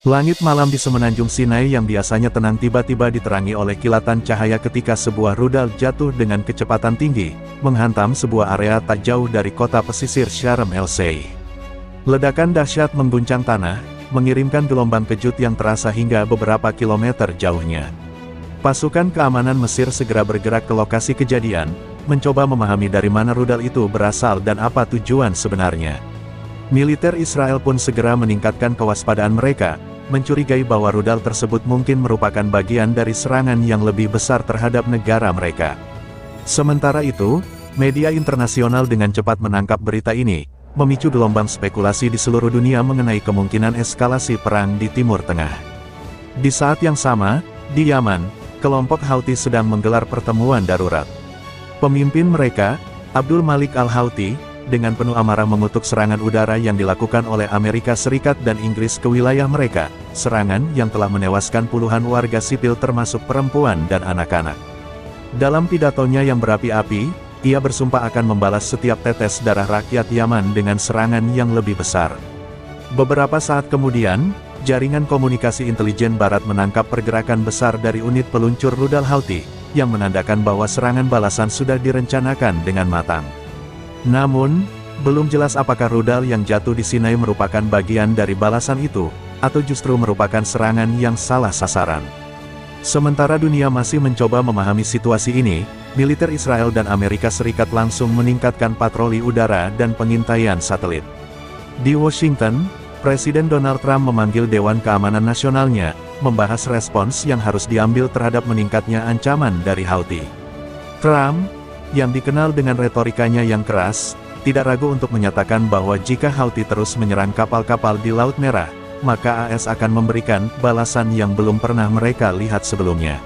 Langit malam di semenanjung Sinai yang biasanya tenang tiba-tiba diterangi oleh kilatan cahaya ketika sebuah rudal jatuh dengan kecepatan tinggi, menghantam sebuah area tak jauh dari kota pesisir Sharm el-Sheikh. Ledakan dahsyat mengguncang tanah, mengirimkan gelombang kejut yang terasa hingga beberapa kilometer jauhnya. Pasukan keamanan Mesir segera bergerak ke lokasi kejadian, mencoba memahami dari mana rudal itu berasal dan apa tujuan sebenarnya. Militer Israel pun segera meningkatkan kewaspadaan mereka, mencurigai bahwa rudal tersebut mungkin merupakan bagian dari serangan yang lebih besar terhadap negara mereka. Sementara itu, media internasional dengan cepat menangkap berita ini, memicu gelombang spekulasi di seluruh dunia mengenai kemungkinan eskalasi perang di Timur Tengah. Di saat yang sama, di Yaman, kelompok Houthi sedang menggelar pertemuan darurat. Pemimpin mereka, Abdul Malik al-Houthi, dengan penuh amarah mengutuk serangan udara yang dilakukan oleh Amerika Serikat dan Inggris ke wilayah mereka, serangan yang telah menewaskan puluhan warga sipil termasuk perempuan dan anak-anak. Dalam pidatonya yang berapi-api, ia bersumpah akan membalas setiap tetes darah rakyat Yaman dengan serangan yang lebih besar. Beberapa saat kemudian, jaringan komunikasi intelijen Barat menangkap pergerakan besar dari unit peluncur rudal Houthi, yang menandakan bahwa serangan balasan sudah direncanakan dengan matang. Namun, belum jelas apakah rudal yang jatuh di Sinai merupakan bagian dari balasan itu, atau justru merupakan serangan yang salah sasaran. Sementara dunia masih mencoba memahami situasi ini, militer Israel dan Amerika Serikat langsung meningkatkan patroli udara dan pengintaian satelit. Di Washington, Presiden Donald Trump memanggil Dewan Keamanan Nasionalnya, membahas respons yang harus diambil terhadap meningkatnya ancaman dari Houthi. Trump, yang dikenal dengan retorikanya yang keras, tidak ragu untuk menyatakan bahwa jika Houthi terus menyerang kapal-kapal di Laut Merah, maka AS akan memberikan balasan yang belum pernah mereka lihat sebelumnya.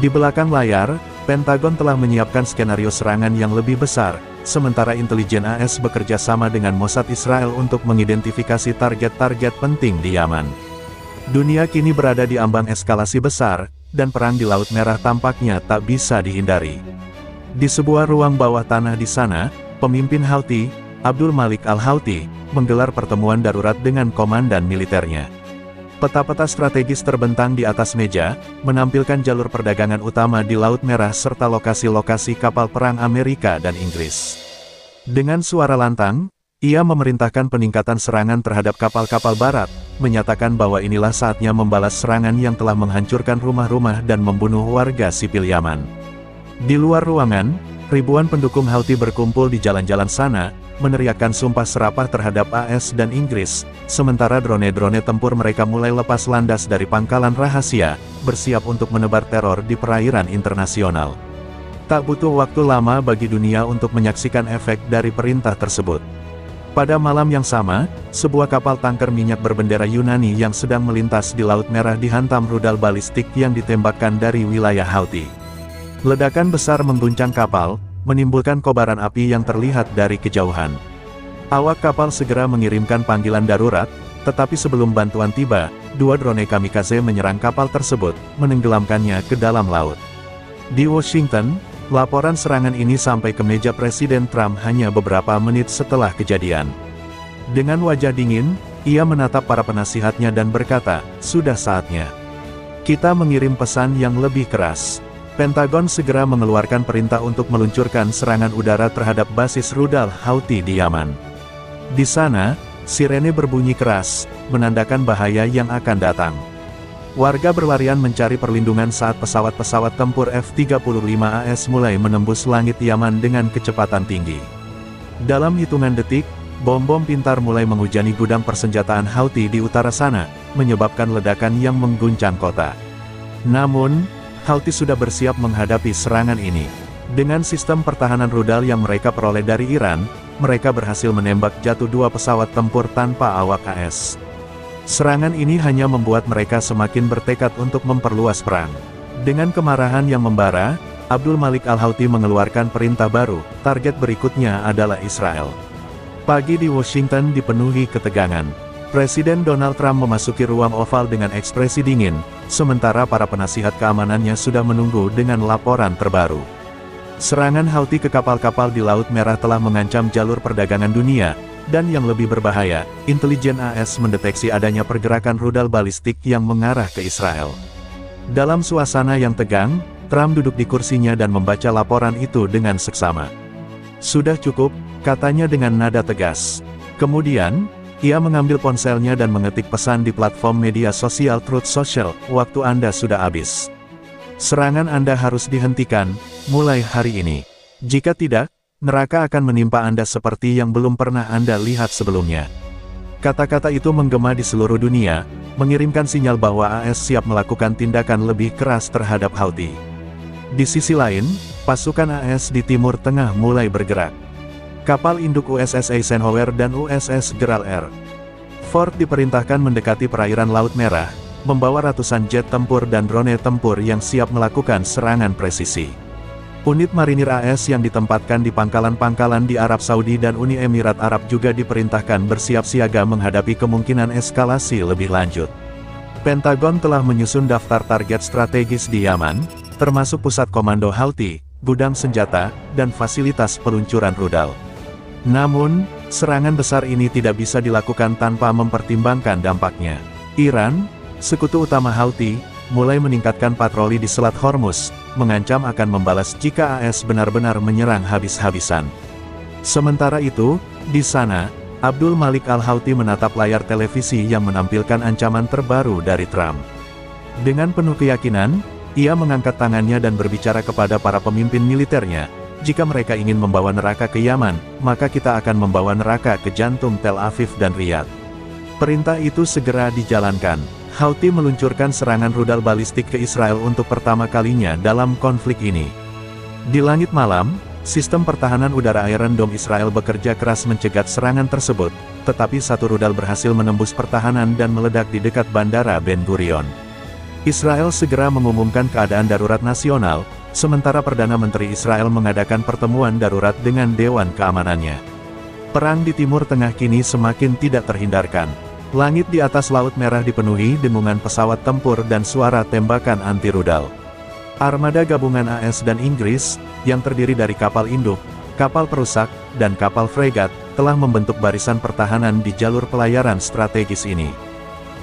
Di belakang layar, Pentagon telah menyiapkan skenario serangan yang lebih besar, sementara intelijen AS bekerja sama dengan Mossad Israel untuk mengidentifikasi target-target penting di Yaman. Dunia kini berada di ambang eskalasi besar, dan perang di Laut Merah tampaknya tak bisa dihindari. Di sebuah ruang bawah tanah di sana, pemimpin Houthi, Abdul Malik al-Houthi, menggelar pertemuan darurat dengan komandan militernya. Peta-peta strategis terbentang di atas meja, menampilkan jalur perdagangan utama di Laut Merah serta lokasi-lokasi kapal perang Amerika dan Inggris. Dengan suara lantang, ia memerintahkan peningkatan serangan terhadap kapal-kapal barat, menyatakan bahwa inilah saatnya membalas serangan yang telah menghancurkan rumah-rumah dan membunuh warga sipil Yaman. Di luar ruangan, ribuan pendukung Houthi berkumpul di jalan-jalan sana, meneriakkan sumpah serapah terhadap AS dan Inggris, sementara drone-drone tempur mereka mulai lepas landas dari pangkalan rahasia, bersiap untuk menebar teror di perairan internasional. Tak butuh waktu lama bagi dunia untuk menyaksikan efek dari perintah tersebut. Pada malam yang sama, sebuah kapal tanker minyak berbendera Yunani yang sedang melintas di Laut Merah dihantam rudal balistik yang ditembakkan dari wilayah Houthi. Ledakan besar mengguncang kapal, menimbulkan kobaran api yang terlihat dari kejauhan. Awak kapal segera mengirimkan panggilan darurat, tetapi sebelum bantuan tiba, dua drone kamikaze menyerang kapal tersebut, menenggelamkannya ke dalam laut. Di Washington, laporan serangan ini sampai ke meja Presiden Trump hanya beberapa menit setelah kejadian. Dengan wajah dingin, ia menatap para penasihatnya dan berkata, "Sudah saatnya kita mengirim pesan yang lebih keras." Pentagon segera mengeluarkan perintah untuk meluncurkan serangan udara terhadap basis rudal Houthi di Yaman. Di sana, sirene berbunyi keras, menandakan bahaya yang akan datang. Warga berlarian mencari perlindungan saat pesawat-pesawat tempur F-35 AS mulai menembus langit Yaman dengan kecepatan tinggi. Dalam hitungan detik, bom-bom pintar mulai menghujani gudang persenjataan Houthi di utara sana, menyebabkan ledakan yang mengguncang kota. Namun, Houthi sudah bersiap menghadapi serangan ini. Dengan sistem pertahanan rudal yang mereka peroleh dari Iran, mereka berhasil menembak jatuh dua pesawat tempur tanpa awak AS. Serangan ini hanya membuat mereka semakin bertekad untuk memperluas perang. Dengan kemarahan yang membara, Abdul Malik al-Houthi mengeluarkan perintah baru, target berikutnya adalah Israel. Pagi di Washington dipenuhi ketegangan. Presiden Donald Trump memasuki ruang oval dengan ekspresi dingin, sementara para penasihat keamanannya sudah menunggu dengan laporan terbaru. Serangan Houthi ke kapal-kapal di Laut Merah telah mengancam jalur perdagangan dunia, dan yang lebih berbahaya, intelijen AS mendeteksi adanya pergerakan rudal balistik yang mengarah ke Israel. Dalam suasana yang tegang, Trump duduk di kursinya dan membaca laporan itu dengan seksama. "Sudah cukup," katanya dengan nada tegas. Kemudian, ia mengambil ponselnya dan mengetik pesan di platform media sosial Truth Social, "Waktu Anda sudah habis. Serangan Anda harus dihentikan, mulai hari ini. Jika tidak, neraka akan menimpa Anda seperti yang belum pernah Anda lihat sebelumnya." Kata-kata itu menggema di seluruh dunia, mengirimkan sinyal bahwa AS siap melakukan tindakan lebih keras terhadap Houthi. Di sisi lain, pasukan AS di Timur Tengah mulai bergerak. Kapal induk USS Eisenhower dan USS Gerald R. Ford diperintahkan mendekati perairan Laut Merah, membawa ratusan jet tempur dan drone tempur yang siap melakukan serangan presisi. Unit marinir AS yang ditempatkan di pangkalan-pangkalan di Arab Saudi dan Uni Emirat Arab juga diperintahkan bersiap siaga menghadapi kemungkinan eskalasi lebih lanjut. Pentagon telah menyusun daftar target strategis di Yaman, termasuk pusat komando Houthi, gudang senjata, dan fasilitas peluncuran rudal. Namun, serangan besar ini tidak bisa dilakukan tanpa mempertimbangkan dampaknya. Iran, sekutu utama Houthi, mulai meningkatkan patroli di Selat Hormuz, mengancam akan membalas jika AS benar-benar menyerang habis-habisan. Sementara itu, di sana, Abdul Malik Al-Houthi menatap layar televisi yang menampilkan ancaman terbaru dari Trump. Dengan penuh keyakinan, ia mengangkat tangannya dan berbicara kepada para pemimpin militernya, "Jika mereka ingin membawa neraka ke Yaman, maka kita akan membawa neraka ke jantung Tel Aviv dan Riyadh." Perintah itu segera dijalankan. Houthi meluncurkan serangan rudal balistik ke Israel untuk pertama kalinya dalam konflik ini. Di langit malam, sistem pertahanan udara Iron Dome Israel bekerja keras mencegat serangan tersebut, tetapi satu rudal berhasil menembus pertahanan dan meledak di dekat Bandara Ben Gurion. Israel segera mengumumkan keadaan darurat nasional, sementara Perdana Menteri Israel mengadakan pertemuan darurat dengan Dewan Keamanannya. Perang di Timur Tengah kini semakin tidak terhindarkan. Langit di atas Laut Merah dipenuhi dengungan pesawat tempur dan suara tembakan anti-rudal. Armada gabungan AS dan Inggris, yang terdiri dari kapal induk, kapal perusak, dan kapal fregat, telah membentuk barisan pertahanan di jalur pelayaran strategis ini.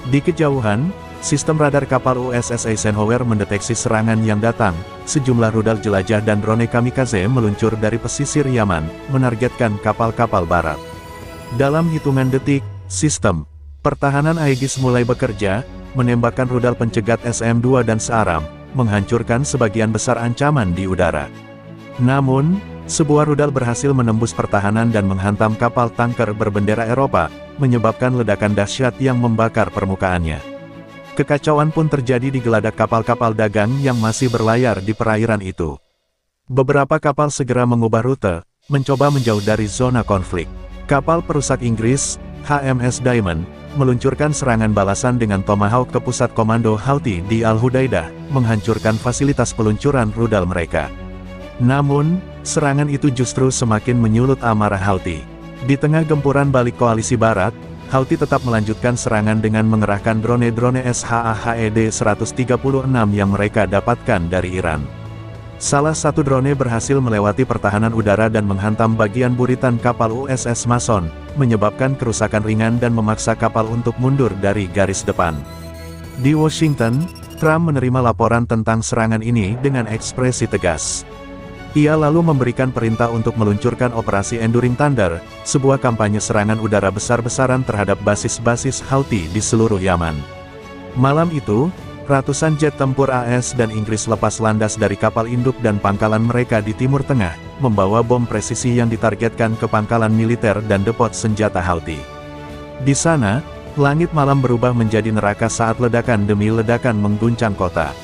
Di kejauhan, sistem radar kapal USS Eisenhower mendeteksi serangan yang datang. Sejumlah rudal jelajah dan drone kamikaze meluncur dari pesisir Yaman, menargetkan kapal-kapal barat. Dalam hitungan detik, sistem pertahanan Aegis mulai bekerja, menembakkan rudal pencegat SM-2 dan searam, menghancurkan sebagian besar ancaman di udara. Namun, sebuah rudal berhasil menembus pertahanan dan menghantam kapal tanker berbendera Eropa, menyebabkan ledakan dahsyat yang membakar permukaannya. Kekacauan pun terjadi di geladak kapal-kapal dagang yang masih berlayar di perairan itu. Beberapa kapal segera mengubah rute, mencoba menjauh dari zona konflik. Kapal perusak Inggris, HMS Diamond, meluncurkan serangan balasan dengan Tomahawk ke pusat komando Houthi di Al-Hudaidah, menghancurkan fasilitas peluncuran rudal mereka. Namun, serangan itu justru semakin menyulut amarah Houthi. Di tengah gempuran balik koalisi Barat, Houthi tetap melanjutkan serangan dengan mengerahkan drone-drone SHAHED-136 yang mereka dapatkan dari Iran. Salah satu drone berhasil melewati pertahanan udara dan menghantam bagian buritan kapal USS Mason, menyebabkan kerusakan ringan dan memaksa kapal untuk mundur dari garis depan. Di Washington, Trump menerima laporan tentang serangan ini dengan ekspresi tegas. Ia lalu memberikan perintah untuk meluncurkan Operasi Enduring Thunder, sebuah kampanye serangan udara besar-besaran terhadap basis-basis Houthi di seluruh Yaman. Malam itu, ratusan jet tempur AS dan Inggris lepas landas dari kapal induk dan pangkalan mereka di Timur Tengah, membawa bom presisi yang ditargetkan ke pangkalan militer dan depot senjata Houthi. Di sana, langit malam berubah menjadi neraka saat ledakan demi ledakan mengguncang kota.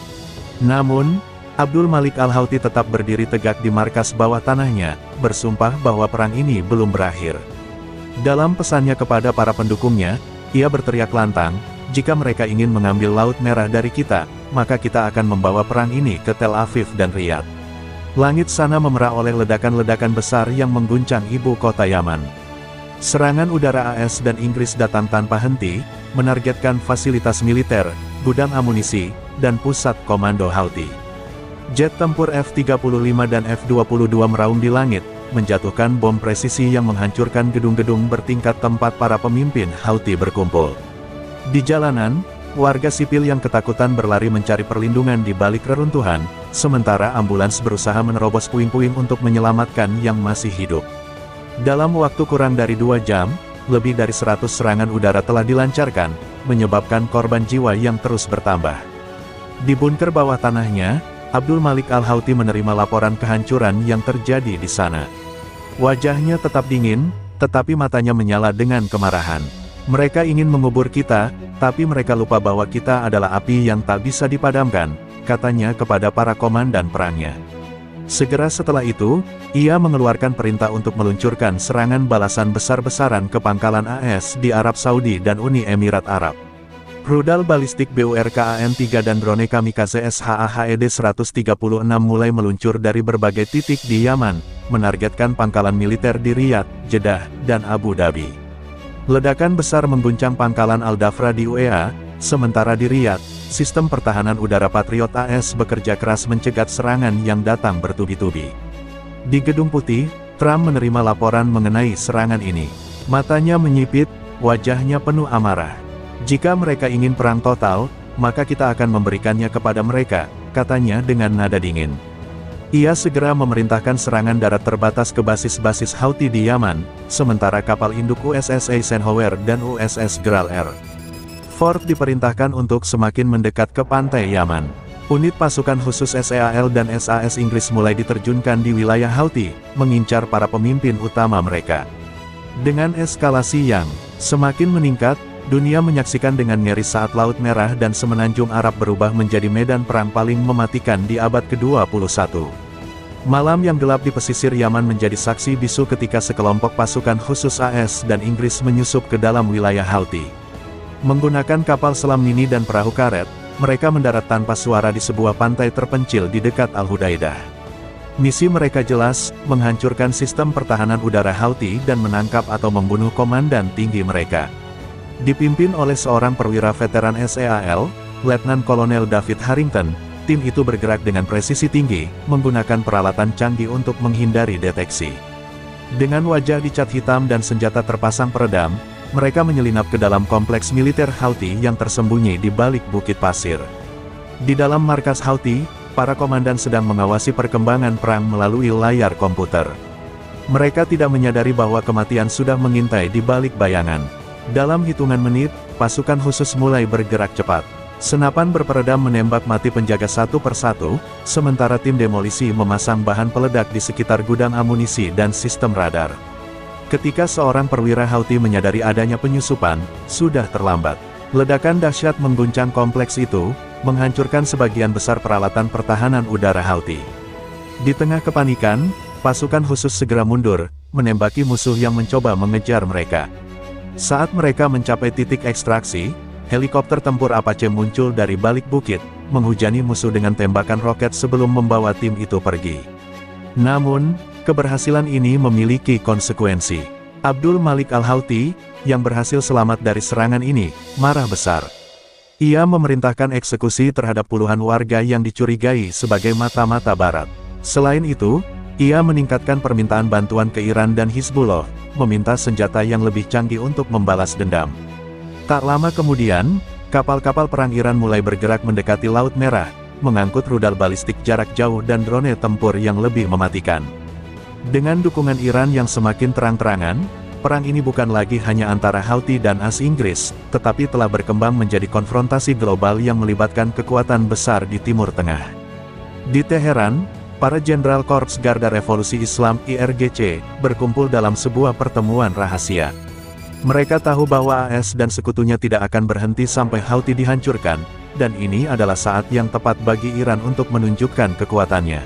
Namun, Abdul Malik Al-Houthi tetap berdiri tegak di markas bawah tanahnya, bersumpah bahwa perang ini belum berakhir. Dalam pesannya kepada para pendukungnya, ia berteriak lantang, "Jika mereka ingin mengambil Laut Merah dari kita, maka kita akan membawa perang ini ke Tel Aviv dan Riyadh." Langit sana memerah oleh ledakan-ledakan besar yang mengguncang ibu kota Yaman. Serangan udara AS dan Inggris datang tanpa henti, menargetkan fasilitas militer, gudang amunisi, dan pusat komando Houthi. Jet tempur F-35 dan F-22 meraung di langit, menjatuhkan bom presisi yang menghancurkan gedung-gedung bertingkat tempat para pemimpin Houthi berkumpul. Di jalanan, warga sipil yang ketakutan berlari mencari perlindungan di balik reruntuhan, sementara ambulans berusaha menerobos puing-puing untuk menyelamatkan yang masih hidup. Dalam waktu kurang dari 2 jam, lebih dari 100 serangan udara telah dilancarkan, menyebabkan korban jiwa yang terus bertambah. Di bunker bawah tanahnya, Abdul Malik Al-Houthi menerima laporan kehancuran yang terjadi di sana. Wajahnya tetap dingin, tetapi matanya menyala dengan kemarahan. Mereka ingin mengubur kita, tapi mereka lupa bahwa kita adalah api yang tak bisa dipadamkan, katanya kepada para komandan perangnya. Segera setelah itu, ia mengeluarkan perintah untuk meluncurkan serangan balasan besar-besaran ke pangkalan AS di Arab Saudi dan Uni Emirat Arab. Rudal balistik BURKAN-3 dan drone kamikaze SHAHED-136 mulai meluncur dari berbagai titik di Yaman, menargetkan pangkalan militer di Riyadh, Jeddah, dan Abu Dhabi. Ledakan besar mengguncang pangkalan Al-Dhafra di UEA, sementara di Riyadh, sistem pertahanan udara Patriot AS bekerja keras mencegat serangan yang datang bertubi-tubi. Di Gedung Putih, Trump menerima laporan mengenai serangan ini. Matanya menyipit, wajahnya penuh amarah. Jika mereka ingin perang total, maka kita akan memberikannya kepada mereka, katanya dengan nada dingin. Ia segera memerintahkan serangan darat terbatas ke basis-basis Houthi di Yaman, sementara kapal induk USS Eisenhower dan USS Gerald R. Ford diperintahkan untuk semakin mendekat ke pantai Yaman. Unit pasukan khusus SEAL dan SAS Inggris mulai diterjunkan di wilayah Houthi, mengincar para pemimpin utama mereka. Dengan eskalasi yang semakin meningkat, dunia menyaksikan dengan ngeri saat Laut Merah dan Semenanjung Arab berubah menjadi medan perang paling mematikan di abad ke-21. Malam yang gelap di pesisir Yaman menjadi saksi bisu ketika sekelompok pasukan khusus AS dan Inggris menyusup ke dalam wilayah Houthi. Menggunakan kapal selam mini dan perahu karet, mereka mendarat tanpa suara di sebuah pantai terpencil di dekat Al-Hudaidah. Misi mereka jelas, menghancurkan sistem pertahanan udara Houthi dan menangkap atau membunuh komandan tinggi mereka. Dipimpin oleh seorang perwira veteran SEAL, Letnan Kolonel David Harrington, tim itu bergerak dengan presisi tinggi, menggunakan peralatan canggih untuk menghindari deteksi. Dengan wajah dicat hitam dan senjata terpasang peredam, mereka menyelinap ke dalam kompleks militer Houthi yang tersembunyi di balik bukit pasir. Di dalam markas Houthi, para komandan sedang mengawasi perkembangan perang melalui layar komputer. Mereka tidak menyadari bahwa kematian sudah mengintai di balik bayangan. Dalam hitungan menit, pasukan khusus mulai bergerak cepat. Senapan berperedam menembak mati penjaga satu persatu, sementara tim demolisi memasang bahan peledak di sekitar gudang amunisi dan sistem radar. Ketika seorang perwira Houthi menyadari adanya penyusupan, sudah terlambat. Ledakan dahsyat mengguncang kompleks itu, menghancurkan sebagian besar peralatan pertahanan udara Houthi. Di tengah kepanikan, pasukan khusus segera mundur, menembaki musuh yang mencoba mengejar mereka. Saat mereka mencapai titik ekstraksi, helikopter tempur Apache muncul dari balik bukit, menghujani musuh dengan tembakan roket sebelum membawa tim itu pergi. Namun, keberhasilan ini memiliki konsekuensi. Abdul Malik Al-Houthi, yang berhasil selamat dari serangan ini, marah besar. Ia memerintahkan eksekusi terhadap puluhan warga yang dicurigai sebagai mata-mata barat. Selain itu, ia meningkatkan permintaan bantuan ke Iran dan Hizbullah, meminta senjata yang lebih canggih untuk membalas dendam. Tak lama kemudian, kapal-kapal perang Iran mulai bergerak mendekati Laut Merah, mengangkut rudal balistik jarak jauh dan drone tempur yang lebih mematikan. Dengan dukungan Iran yang semakin terang-terangan, perang ini bukan lagi hanya antara Houthi dan AS Inggris, tetapi telah berkembang menjadi konfrontasi global yang melibatkan kekuatan besar di Timur Tengah. Di Teheran, para Jenderal Korps Garda Revolusi Islam (IRGC) berkumpul dalam sebuah pertemuan rahasia. Mereka tahu bahwa AS dan sekutunya tidak akan berhenti sampai Houthi dihancurkan, dan ini adalah saat yang tepat bagi Iran untuk menunjukkan kekuatannya.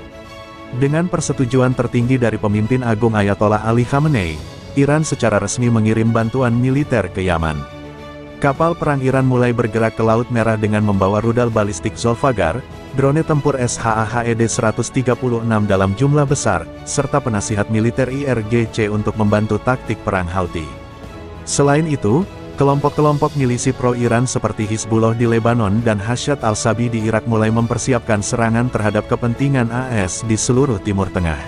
Dengan persetujuan tertinggi dari pemimpin agung Ayatollah Ali Khamenei, Iran secara resmi mengirim bantuan militer ke Yaman. Kapal perang Iran mulai bergerak ke Laut Merah dengan membawa rudal balistik Zolfaghar, drone tempur SHAHED-136 dalam jumlah besar, serta penasihat militer IRGC untuk membantu taktik perang Houthi. Selain itu, Kelompok-kelompok milisi pro-Iran seperti Hizbullah di Lebanon dan Hashd al-Shaabi di Irak mulai mempersiapkan serangan terhadap kepentingan AS di seluruh Timur Tengah.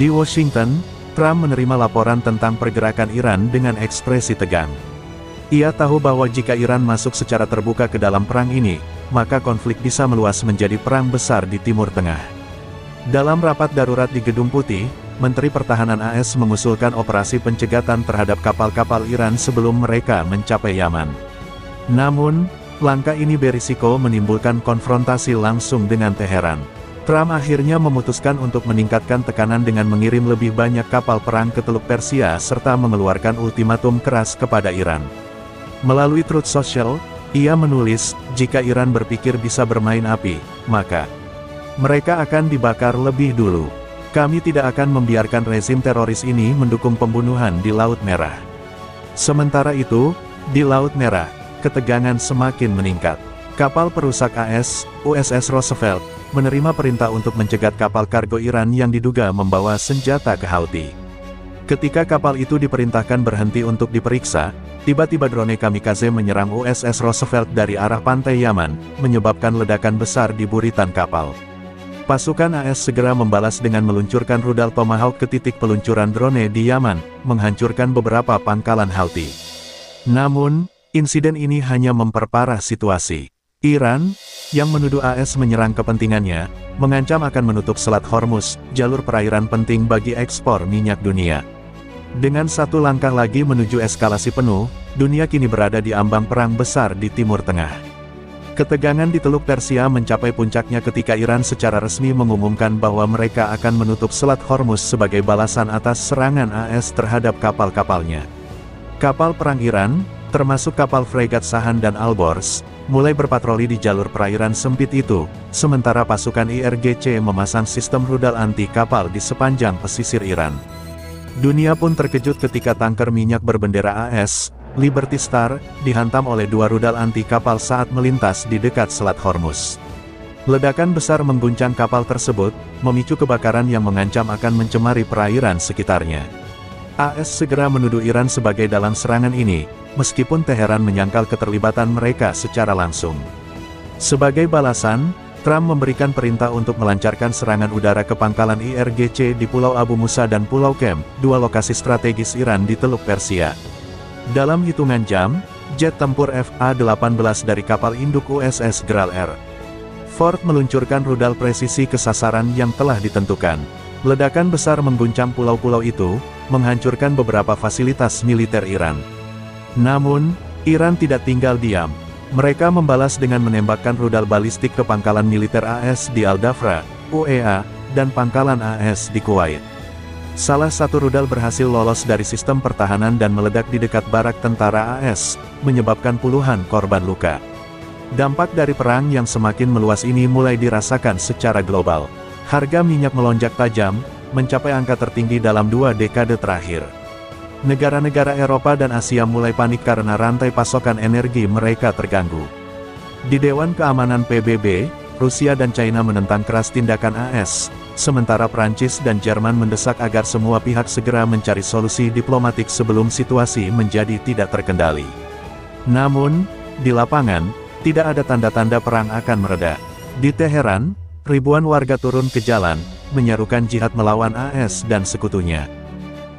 Di Washington, Trump menerima laporan tentang pergerakan Iran dengan ekspresi tegang. Ia tahu bahwa jika Iran masuk secara terbuka ke dalam perang ini, maka konflik bisa meluas menjadi perang besar di Timur Tengah. Dalam rapat darurat di Gedung Putih, Menteri Pertahanan AS mengusulkan operasi pencegatan terhadap kapal-kapal Iran sebelum mereka mencapai Yaman. Namun, langkah ini berisiko menimbulkan konfrontasi langsung dengan Teheran. Trump akhirnya memutuskan untuk meningkatkan tekanan dengan mengirim lebih banyak kapal perang ke Teluk Persia serta mengeluarkan ultimatum keras kepada Iran. Melalui Truth Social, ia menulis, jika Iran berpikir bisa bermain api, maka mereka akan dibakar lebih dulu. Kami tidak akan membiarkan rezim teroris ini mendukung pembunuhan di Laut Merah. Sementara itu, di Laut Merah, ketegangan semakin meningkat. Kapal perusak AS, USS Roosevelt, menerima perintah untuk mencegat kapal kargo Iran yang diduga membawa senjata ke Houthi. Ketika kapal itu diperintahkan berhenti untuk diperiksa, tiba-tiba drone kamikaze menyerang USS Roosevelt dari arah pantai Yaman, menyebabkan ledakan besar di buritan kapal. Pasukan AS segera membalas dengan meluncurkan rudal Tomahawk ke titik peluncuran drone di Yaman, menghancurkan beberapa pangkalan Houthi. Namun, insiden ini hanya memperparah situasi. Iran, yang menuduh AS menyerang kepentingannya, mengancam akan menutup Selat Hormuz, jalur perairan penting bagi ekspor minyak dunia. Dengan satu langkah lagi menuju eskalasi penuh, dunia kini berada di ambang perang besar di Timur Tengah. Ketegangan di Teluk Persia mencapai puncaknya ketika Iran secara resmi mengumumkan bahwa mereka akan menutup Selat Hormuz sebagai balasan atas serangan AS terhadap kapal-kapalnya. Kapal perang Iran, termasuk kapal fregat Shahan dan Alborz, mulai berpatroli di jalur perairan sempit itu, sementara pasukan IRGC memasang sistem rudal anti-kapal di sepanjang pesisir Iran. Dunia pun terkejut ketika tanker minyak berbendera AS, Liberty Star, dihantam oleh dua rudal anti-kapal saat melintas di dekat Selat Hormuz. Ledakan besar mengguncang kapal tersebut, memicu kebakaran yang mengancam akan mencemari perairan sekitarnya. AS segera menuduh Iran sebagai dalang serangan ini, meskipun Teheran menyangkal keterlibatan mereka secara langsung. Sebagai balasan, Trump memberikan perintah untuk melancarkan serangan udara ke pangkalan IRGC di Pulau Abu Musa dan Pulau Kem, dua lokasi strategis Iran di Teluk Persia. Dalam hitungan jam, jet tempur F-A-18 dari kapal induk USS Gerald R. Ford meluncurkan rudal presisi ke sasaran yang telah ditentukan. Ledakan besar mengguncang pulau-pulau itu, menghancurkan beberapa fasilitas militer Iran. Namun, Iran tidak tinggal diam. Mereka membalas dengan menembakkan rudal balistik ke pangkalan militer AS di Al-Dhafra, UEA, dan pangkalan AS di Kuwait. Salah satu rudal berhasil lolos dari sistem pertahanan dan meledak di dekat barak tentara AS, menyebabkan puluhan korban luka. Dampak dari perang yang semakin meluas ini mulai dirasakan secara global. Harga minyak melonjak tajam, mencapai angka tertinggi dalam 2 dekade terakhir. Negara-negara Eropa dan Asia mulai panik karena rantai pasokan energi mereka terganggu. Di Dewan Keamanan PBB, Rusia dan China menentang keras tindakan AS, sementara Prancis dan Jerman mendesak agar semua pihak segera mencari solusi diplomatik sebelum situasi menjadi tidak terkendali. Namun, di lapangan, tidak ada tanda-tanda perang akan mereda. Di Teheran, ribuan warga turun ke jalan, menyerukan jihad melawan AS dan sekutunya.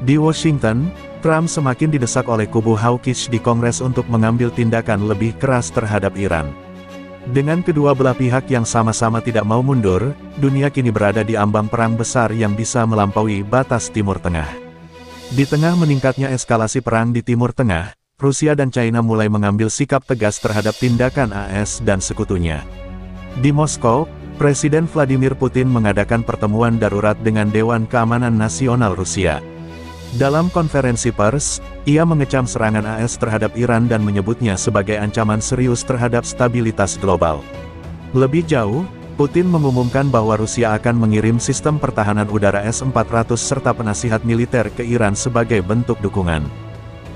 Di Washington, Trump semakin didesak oleh kubu hawkish di Kongres untuk mengambil tindakan lebih keras terhadap Iran. Dengan kedua belah pihak yang sama-sama tidak mau mundur, dunia kini berada di ambang perang besar yang bisa melampaui batas Timur Tengah. Di tengah meningkatnya eskalasi perang di Timur Tengah, Rusia dan China mulai mengambil sikap tegas terhadap tindakan AS dan sekutunya. Di Moskow, Presiden Vladimir Putin mengadakan pertemuan darurat dengan Dewan Keamanan Nasional Rusia. Dalam konferensi pers, ia mengecam serangan AS terhadap Iran dan menyebutnya sebagai ancaman serius terhadap stabilitas global. Lebih jauh, Putin mengumumkan bahwa Rusia akan mengirim sistem pertahanan udara S-400 serta penasihat militer ke Iran sebagai bentuk dukungan.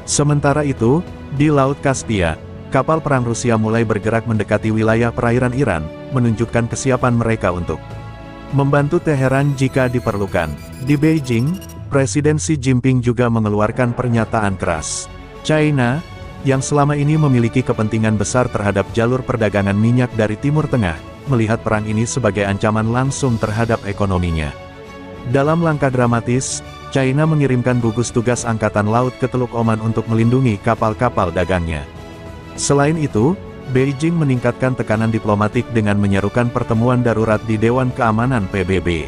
Sementara itu, di Laut Kaspia, kapal perang Rusia mulai bergerak mendekati wilayah perairan Iran, menunjukkan kesiapan mereka untuk membantu Teheran jika diperlukan. Di Beijing, Presiden Xi Jinping juga mengeluarkan pernyataan keras. China, yang selama ini memiliki kepentingan besar terhadap jalur perdagangan minyak dari Timur Tengah, melihat perang ini sebagai ancaman langsung terhadap ekonominya. Dalam langkah dramatis, China mengirimkan gugus tugas Angkatan Laut ke Teluk Oman untuk melindungi kapal-kapal dagangnya. Selain itu, Beijing meningkatkan tekanan diplomatik dengan menyerukan pertemuan darurat di Dewan Keamanan PBB.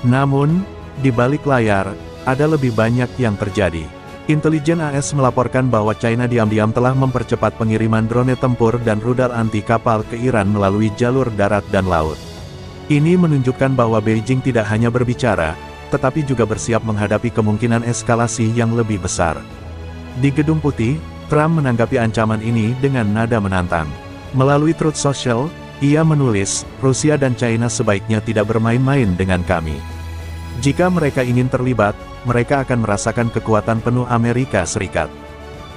Namun, di balik layar, ada lebih banyak yang terjadi. Intelijen AS melaporkan bahwa China diam-diam telah mempercepat pengiriman drone tempur dan rudal anti-kapal ke Iran melalui jalur darat dan laut. Ini menunjukkan bahwa Beijing tidak hanya berbicara, tetapi juga bersiap menghadapi kemungkinan eskalasi yang lebih besar. Di Gedung Putih, Trump menanggapi ancaman ini dengan nada menantang. Melalui Truth Social, ia menulis, "Rusia dan China sebaiknya tidak bermain-main dengan kami. Jika mereka ingin terlibat, mereka akan merasakan kekuatan penuh Amerika Serikat."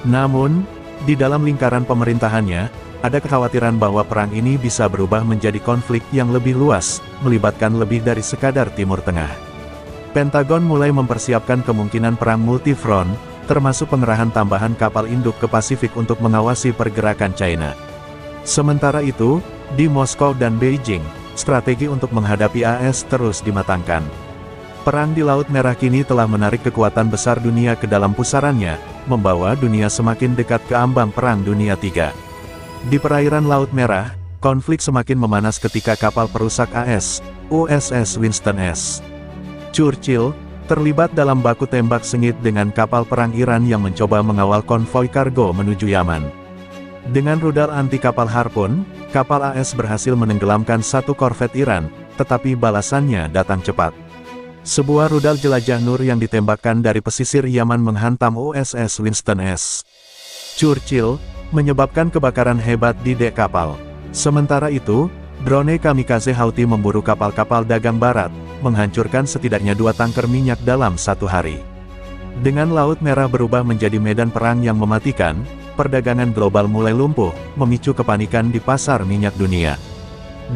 Namun, di dalam lingkaran pemerintahannya, ada kekhawatiran bahwa perang ini bisa berubah menjadi konflik yang lebih luas, melibatkan lebih dari sekadar Timur Tengah. Pentagon mulai mempersiapkan kemungkinan perang multifront, termasuk pengerahan tambahan kapal induk ke Pasifik untuk mengawasi pergerakan China. Sementara itu, di Moskow dan Beijing, strategi untuk menghadapi AS terus dimatangkan. Perang di Laut Merah kini telah menarik kekuatan besar dunia ke dalam pusarannya, membawa dunia semakin dekat ke ambang Perang Dunia III. Di perairan Laut Merah, konflik semakin memanas ketika kapal perusak AS, USS Winston S. Churchill, terlibat dalam baku tembak sengit dengan kapal perang Iran yang mencoba mengawal konvoi kargo menuju Yaman. Dengan rudal anti kapal Harpoon, kapal AS berhasil menenggelamkan satu korvet Iran, tetapi balasannya datang cepat. Sebuah rudal jelajah Nur yang ditembakkan dari pesisir Yaman menghantam USS Winston S. Churchill, menyebabkan kebakaran hebat di dek kapal. Sementara itu, drone kamikaze Houthi memburu kapal-kapal dagang barat, menghancurkan setidaknya 2 tanker minyak dalam satu hari. Dengan Laut Merah berubah menjadi medan perang yang mematikan, perdagangan global mulai lumpuh, memicu kepanikan di pasar minyak dunia.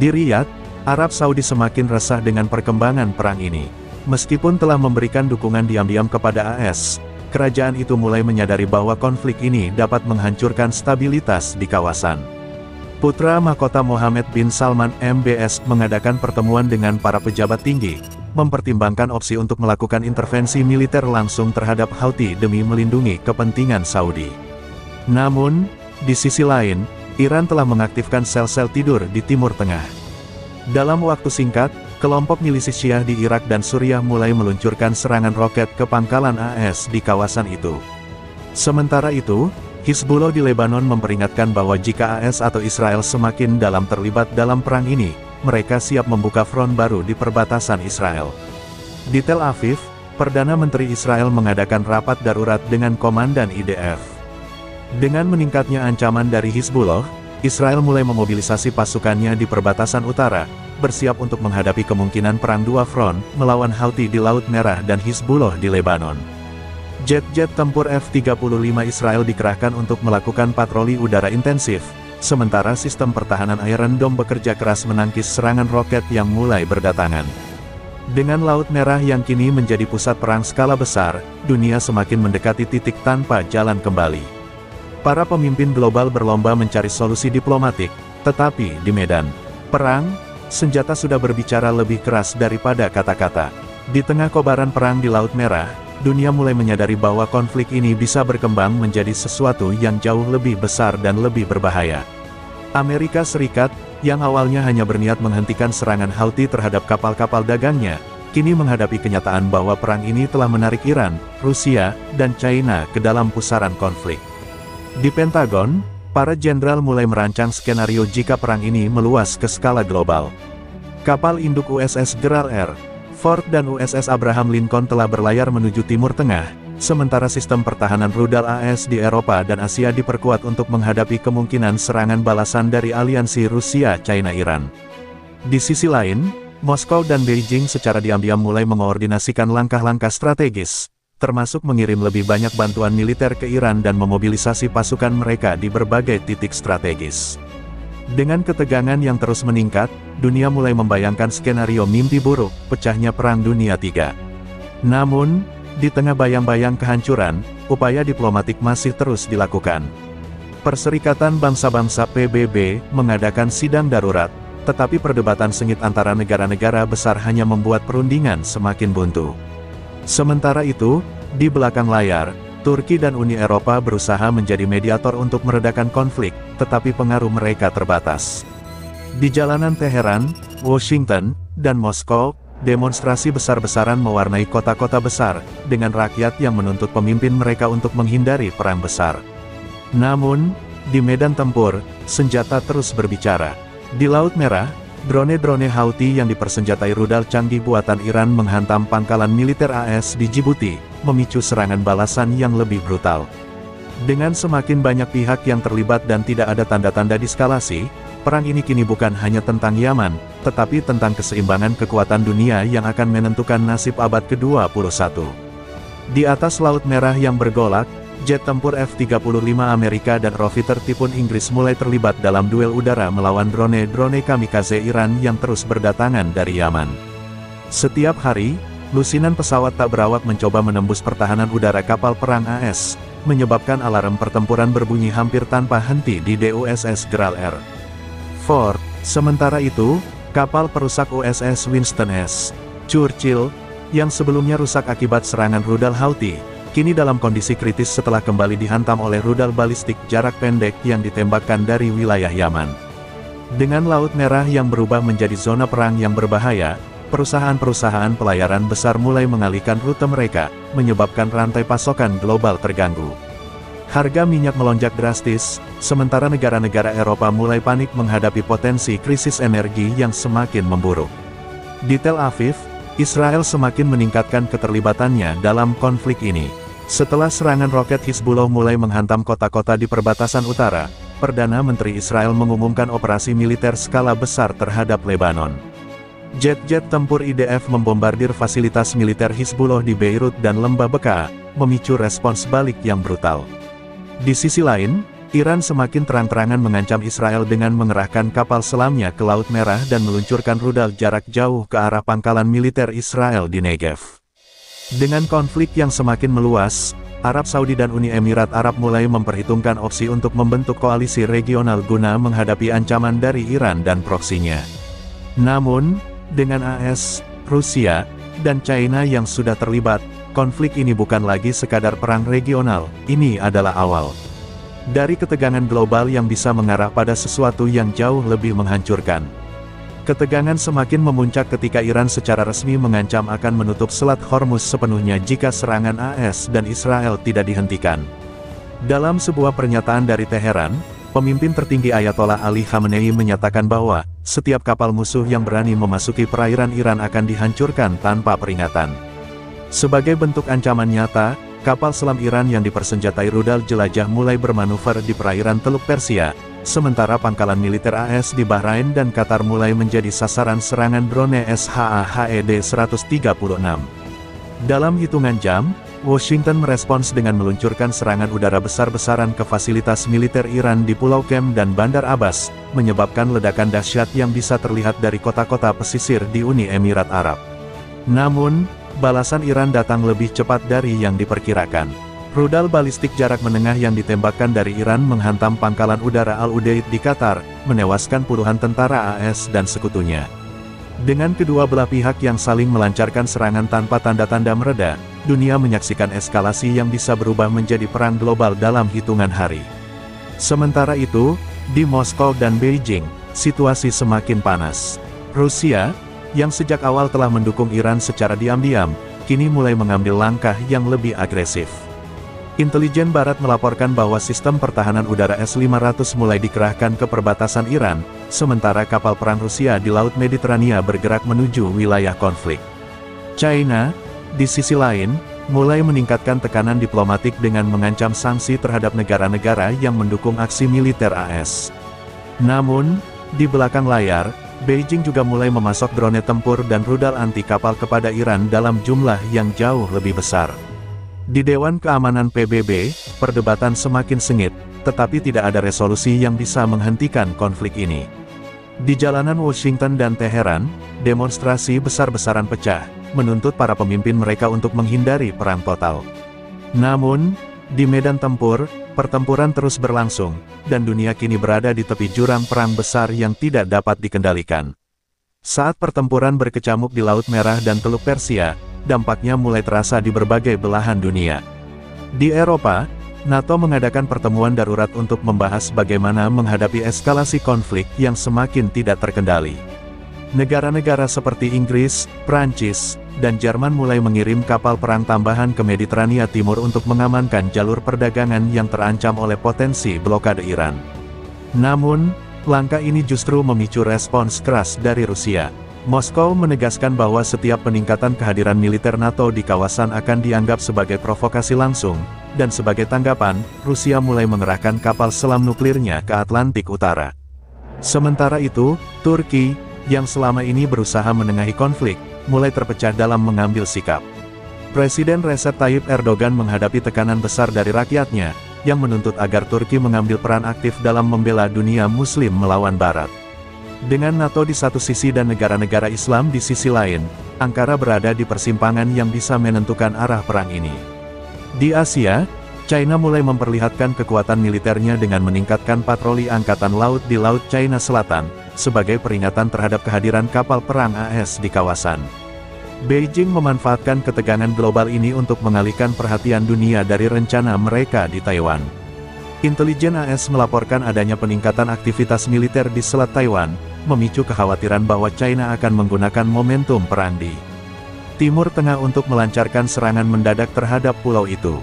Di Riyadh, Arab Saudi semakin resah dengan perkembangan perang ini. Meskipun telah memberikan dukungan diam-diam kepada AS, kerajaan itu mulai menyadari bahwa konflik ini dapat menghancurkan stabilitas di kawasan. Putra mahkota Mohammed bin Salman MBS mengadakan pertemuan dengan para pejabat tinggi, mempertimbangkan opsi untuk melakukan intervensi militer langsung terhadap Houthi demi melindungi kepentingan Saudi. Namun, di sisi lain, Iran telah mengaktifkan sel-sel tidur di Timur Tengah. Dalam waktu singkat, kelompok milisi Syiah di Irak dan Suriah mulai meluncurkan serangan roket ke pangkalan AS di kawasan itu. Sementara itu, Hizbullah di Lebanon memperingatkan bahwa jika AS atau Israel semakin dalam terlibat dalam perang ini, mereka siap membuka front baru di perbatasan Israel. Di Tel Aviv, Perdana Menteri Israel mengadakan rapat darurat dengan Komandan IDF. Dengan meningkatnya ancaman dari Hizbullah, Israel mulai memobilisasi pasukannya di perbatasan utara, bersiap untuk menghadapi kemungkinan perang dua front, melawan Houthi di Laut Merah dan Hizbullah di Lebanon. Jet-jet tempur F-35 Israel dikerahkan untuk melakukan patroli udara intensif, sementara sistem pertahanan Iron Dome bekerja keras menangkis serangan roket yang mulai berdatangan. Dengan Laut Merah yang kini menjadi pusat perang skala besar, dunia semakin mendekati titik tanpa jalan kembali. Para pemimpin global berlomba mencari solusi diplomatik, tetapi di medan perang, senjata sudah berbicara lebih keras daripada kata-kata. Di tengah kobaran perang di Laut Merah, dunia mulai menyadari bahwa konflik ini bisa berkembang menjadi sesuatu yang jauh lebih besar dan lebih berbahaya. Amerika Serikat, yang awalnya hanya berniat menghentikan serangan Houthi terhadap kapal-kapal dagangnya, kini menghadapi kenyataan bahwa perang ini telah menarik Iran, Rusia, dan China ke dalam pusaran konflik. Di Pentagon, para jenderal mulai merancang skenario jika perang ini meluas ke skala global. Kapal induk USS Gerald R. Ford dan USS Abraham Lincoln telah berlayar menuju Timur Tengah, sementara sistem pertahanan rudal AS di Eropa dan Asia diperkuat untuk menghadapi kemungkinan serangan balasan dari aliansi Rusia-China-Iran. Di sisi lain, Moskow dan Beijing secara diam-diam mulai mengoordinasikan langkah-langkah strategis, termasuk mengirim lebih banyak bantuan militer ke Iran dan memobilisasi pasukan mereka di berbagai titik strategis. Dengan ketegangan yang terus meningkat, dunia mulai membayangkan skenario mimpi buruk, pecahnya Perang Dunia III. Namun, di tengah bayang-bayang kehancuran, upaya diplomatik masih terus dilakukan. Perserikatan Bangsa-Bangsa PBB mengadakan sidang darurat, tetapi perdebatan sengit antara negara-negara besar hanya membuat perundingan semakin buntu. Sementara itu, di belakang layar, Turki dan Uni Eropa berusaha menjadi mediator untuk meredakan konflik, tetapi pengaruh mereka terbatas. Di jalanan Teheran, Washington, dan Moskow, demonstrasi besar-besaran mewarnai kota-kota besar, dengan rakyat yang menuntut pemimpin mereka untuk menghindari perang besar. Namun, di medan tempur, senjata terus berbicara. Di Laut Merah, drone-drone Houthi yang dipersenjatai rudal canggih buatan Iran menghantam pangkalan militer AS di Djibouti, memicu serangan balasan yang lebih brutal. Dengan semakin banyak pihak yang terlibat dan tidak ada tanda-tanda eskalasi, perang ini kini bukan hanya tentang Yaman, tetapi tentang keseimbangan kekuatan dunia yang akan menentukan nasib abad ke-21. Di atas Laut Merah yang bergolak, jet tempur F-35 Amerika dan Eurofighter Typhoon Inggris mulai terlibat dalam duel udara melawan drone-drone kamikaze Iran yang terus berdatangan dari Yaman. Setiap hari, lusinan pesawat tak berawak mencoba menembus pertahanan udara kapal perang AS, menyebabkan alarm pertempuran berbunyi hampir tanpa henti di DUSS Gerald R. Ford. Sementara itu, kapal perusak USS Winston S. Churchill, yang sebelumnya rusak akibat serangan rudal Houthi, kini dalam kondisi kritis setelah kembali dihantam oleh rudal balistik jarak pendek yang ditembakkan dari wilayah Yaman. Dengan Laut Merah yang berubah menjadi zona perang yang berbahaya, perusahaan-perusahaan pelayaran besar mulai mengalihkan rute mereka, menyebabkan rantai pasokan global terganggu. Harga minyak melonjak drastis, sementara negara-negara Eropa mulai panik menghadapi potensi krisis energi yang semakin memburuk. Di Tel Aviv, Israel semakin meningkatkan keterlibatannya dalam konflik ini. Setelah serangan roket Hizbullah mulai menghantam kota-kota di perbatasan utara, Perdana Menteri Israel mengumumkan operasi militer skala besar terhadap Lebanon. Jet-jet tempur IDF membombardir fasilitas militer Hizbullah di Beirut dan Lembah Bekaa, memicu respons balik yang brutal. Di sisi lain, Iran semakin terang-terangan mengancam Israel dengan mengerahkan kapal selamnya ke Laut Merah dan meluncurkan rudal jarak jauh ke arah pangkalan militer Israel di Negev. Dengan konflik yang semakin meluas, Arab Saudi dan Uni Emirat Arab mulai memperhitungkan opsi untuk membentuk koalisi regional guna menghadapi ancaman dari Iran dan proksinya. Namun, dengan AS, Rusia, dan China yang sudah terlibat, konflik ini bukan lagi sekadar perang regional, ini adalah awal dari ketegangan global yang bisa mengarah pada sesuatu yang jauh lebih menghancurkan. Ketegangan semakin memuncak ketika Iran secara resmi mengancam akan menutup Selat Hormuz sepenuhnya jika serangan AS dan Israel tidak dihentikan. Dalam sebuah pernyataan dari Teheran, pemimpin tertinggi Ayatollah Ali Khamenei menyatakan bahwa setiap kapal musuh yang berani memasuki perairan Iran akan dihancurkan tanpa peringatan. Sebagai bentuk ancaman nyata, kapal selam Iran yang dipersenjatai rudal jelajah mulai bermanuver di perairan Teluk Persia, sementara pangkalan militer AS di Bahrain dan Qatar mulai menjadi sasaran serangan drone SHAHED-136. Dalam hitungan jam, Washington merespons dengan meluncurkan serangan udara besar-besaran ke fasilitas militer Iran di Pulau Kem dan Bandar Abbas, menyebabkan ledakan dahsyat yang bisa terlihat dari kota-kota pesisir di Uni Emirat Arab. Namun, balasan Iran datang lebih cepat dari yang diperkirakan. Rudal balistik jarak menengah yang ditembakkan dari Iran menghantam pangkalan udara Al-Udeid di Qatar, menewaskan puluhan tentara AS dan sekutunya. Dengan kedua belah pihak yang saling melancarkan serangan tanpa tanda-tanda mereda, dunia menyaksikan eskalasi yang bisa berubah menjadi perang global dalam hitungan hari. Sementara itu, di Moskow dan Beijing, situasi semakin panas. Rusia, yang sejak awal telah mendukung Iran secara diam-diam, kini mulai mengambil langkah yang lebih agresif. Intelijen Barat melaporkan bahwa sistem pertahanan udara S-500 mulai dikerahkan ke perbatasan Iran, sementara kapal perang Rusia di Laut Mediterania bergerak menuju wilayah konflik. China, di sisi lain, mulai meningkatkan tekanan diplomatik dengan mengancam sanksi terhadap negara-negara yang mendukung aksi militer AS. Namun, di belakang layar, Beijing juga mulai memasok drone tempur dan rudal anti-kapal kepada Iran dalam jumlah yang jauh lebih besar. Di Dewan Keamanan PBB, perdebatan semakin sengit, tetapi tidak ada resolusi yang bisa menghentikan konflik ini. Di jalanan Washington dan Teheran, demonstrasi besar-besaran pecah, menuntut para pemimpin mereka untuk menghindari perang total. Namun, di medan tempur, Pertempuran terus berlangsung, dan dunia kini berada di tepi jurang perang besar yang tidak dapat dikendalikan. Saat pertempuran berkecamuk di Laut Merah dan Teluk Persia, dampaknya mulai terasa di berbagai belahan dunia. Di Eropa, NATO mengadakan pertemuan darurat untuk membahas bagaimana menghadapi eskalasi konflik yang semakin tidak terkendali. Negara-negara seperti Inggris, Prancis, dan Jerman mulai mengirim kapal perang tambahan ke Mediterania Timur untuk mengamankan jalur perdagangan yang terancam oleh potensi blokade Iran. Namun, langkah ini justru memicu respons keras dari Rusia. Moskow menegaskan bahwa setiap peningkatan kehadiran militer NATO di kawasan akan dianggap sebagai provokasi langsung, dan sebagai tanggapan, Rusia mulai mengerahkan kapal selam nuklirnya ke Atlantik Utara. Sementara itu, Turki, yang selama ini berusaha menengahi konflik, mulai terpecah dalam mengambil sikap. Presiden Recep Tayyip Erdogan menghadapi tekanan besar dari rakyatnya, yang menuntut agar Turki mengambil peran aktif dalam membela dunia Muslim melawan Barat. Dengan NATO di satu sisi dan negara-negara Islam di sisi lain, Ankara berada di persimpangan yang bisa menentukan arah perang ini. Di Asia, China mulai memperlihatkan kekuatan militernya dengan meningkatkan patroli angkatan laut di Laut China Selatan, sebagai peringatan terhadap kehadiran kapal perang AS di kawasan. Beijing memanfaatkan ketegangan global ini untuk mengalihkan perhatian dunia dari rencana mereka di Taiwan. Intelijen AS melaporkan adanya peningkatan aktivitas militer di Selat Taiwan, memicu kekhawatiran bahwa China akan menggunakan momentum perang di Timur Tengah untuk melancarkan serangan mendadak terhadap pulau itu.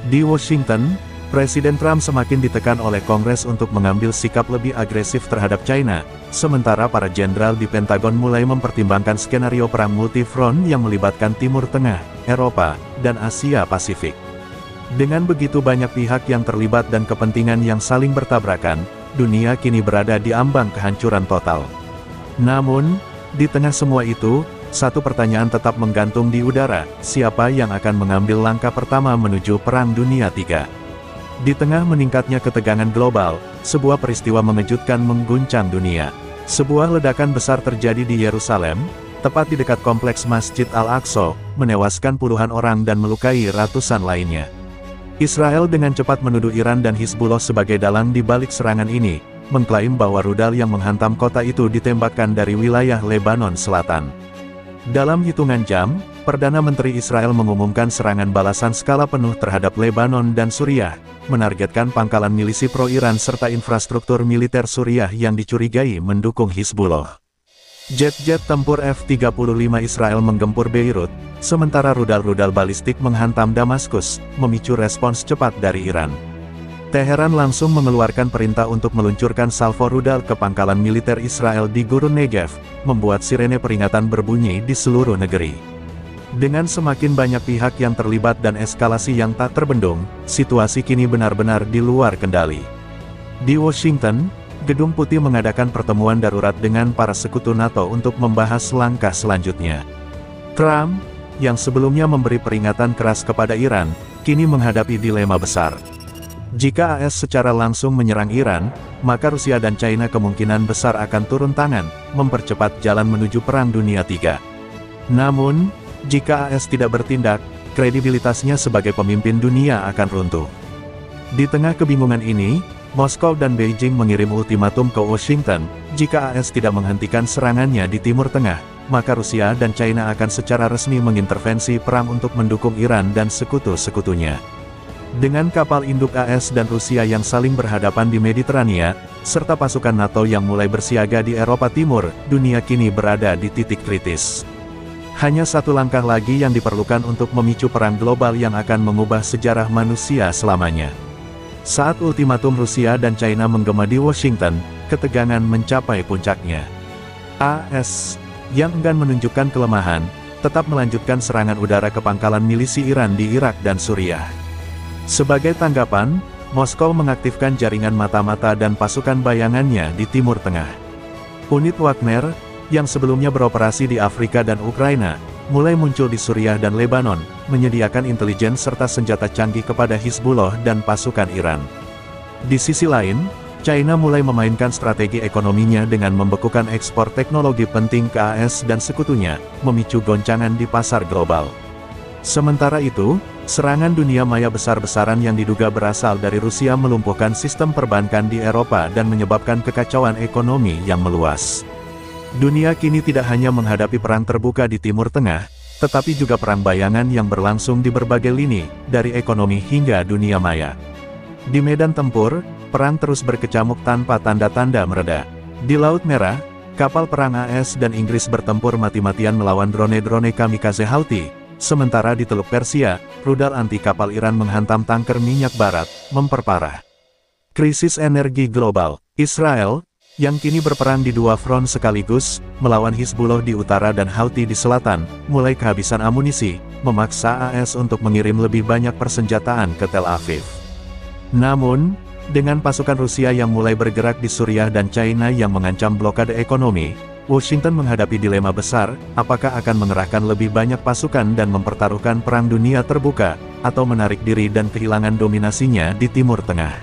Di Washington, Presiden Trump semakin ditekan oleh Kongres untuk mengambil sikap lebih agresif terhadap China, sementara para jenderal di Pentagon mulai mempertimbangkan skenario perang multifront yang melibatkan Timur Tengah, Eropa, dan Asia Pasifik. Dengan begitu banyak pihak yang terlibat dan kepentingan yang saling bertabrakan, dunia kini berada di ambang kehancuran total. Namun, di tengah semua itu, satu pertanyaan tetap menggantung di udara, siapa yang akan mengambil langkah pertama menuju Perang Dunia III? Di tengah meningkatnya ketegangan global, sebuah peristiwa mengejutkan mengguncang dunia. Sebuah ledakan besar terjadi di Yerusalem, tepat di dekat kompleks Masjid Al-Aqsa, menewaskan puluhan orang dan melukai ratusan lainnya. Israel dengan cepat menuduh Iran dan Hizbullah sebagai dalang di balik serangan ini, mengklaim bahwa rudal yang menghantam kota itu ditembakkan dari wilayah Lebanon Selatan. Dalam hitungan jam, Perdana Menteri Israel mengumumkan serangan balasan skala penuh terhadap Lebanon dan Suriah, menargetkan pangkalan milisi pro-Iran serta infrastruktur militer Suriah yang dicurigai mendukung Hizbullah. Jet-jet tempur F-35 Israel menggempur Beirut, sementara rudal-rudal balistik menghantam Damaskus, memicu respons cepat dari Iran. Teheran langsung mengeluarkan perintah untuk meluncurkan salvo rudal ke pangkalan militer Israel di Gurun Negev, membuat sirene peringatan berbunyi di seluruh negeri. Dengan semakin banyak pihak yang terlibat dan eskalasi yang tak terbendung, situasi kini benar-benar di luar kendali. Di Washington, Gedung Putih mengadakan pertemuan darurat dengan para sekutu NATO untuk membahas langkah selanjutnya. Trump, yang sebelumnya memberi peringatan keras kepada Iran, kini menghadapi dilema besar. Jika AS secara langsung menyerang Iran, maka Rusia dan China kemungkinan besar akan turun tangan, mempercepat jalan menuju Perang Dunia III. Namun, jika AS tidak bertindak, kredibilitasnya sebagai pemimpin dunia akan runtuh. Di tengah kebingungan ini, Moskow dan Beijing mengirim ultimatum ke Washington, jika AS tidak menghentikan serangannya di Timur Tengah, maka Rusia dan China akan secara resmi mengintervensi perang untuk mendukung Iran dan sekutu-sekutunya. Dengan kapal induk AS dan Rusia yang saling berhadapan di Mediterania, serta pasukan NATO yang mulai bersiaga di Eropa Timur, dunia kini berada di titik kritis. Hanya satu langkah lagi yang diperlukan untuk memicu perang global yang akan mengubah sejarah manusia selamanya. Saat ultimatum Rusia dan China menggema di Washington, ketegangan mencapai puncaknya. AS, yang enggan menunjukkan kelemahan, tetap melanjutkan serangan udara ke pangkalan milisi Iran di Irak dan Suriah. Sebagai tanggapan, Moskow mengaktifkan jaringan mata-mata dan pasukan bayangannya di Timur Tengah. Unit Wagner, yang sebelumnya beroperasi di Afrika dan Ukraina, mulai muncul di Suriah dan Lebanon, menyediakan intelijen serta senjata canggih kepada Hizbullah dan pasukan Iran. Di sisi lain, China mulai memainkan strategi ekonominya dengan membekukan ekspor teknologi penting ke AS dan sekutunya, memicu goncangan di pasar global. Sementara itu, Serangan dunia maya besar-besaran yang diduga berasal dari Rusia melumpuhkan sistem perbankan di Eropa dan menyebabkan kekacauan ekonomi yang meluas. Dunia kini tidak hanya menghadapi perang terbuka di Timur Tengah, tetapi juga perang bayangan yang berlangsung di berbagai lini, dari ekonomi hingga dunia maya. Di medan tempur, perang terus berkecamuk tanpa tanda-tanda mereda. Di Laut Merah, kapal perang AS dan Inggris bertempur mati-matian melawan drone-drone kamikaze Houthi. Sementara di Teluk Persia, rudal anti kapal Iran menghantam tanker minyak barat, memperparah krisis energi global. Israel, yang kini berperang di dua front sekaligus, melawan Hizbullah di utara dan Houthi di selatan, mulai kehabisan amunisi, memaksa AS untuk mengirim lebih banyak persenjataan ke Tel Aviv. Namun, dengan pasukan Rusia yang mulai bergerak di Suriah dan China yang mengancam blokade ekonomi, Washington menghadapi dilema besar, apakah akan mengerahkan lebih banyak pasukan dan mempertaruhkan perang dunia terbuka, atau menarik diri dan kehilangan dominasinya di Timur Tengah.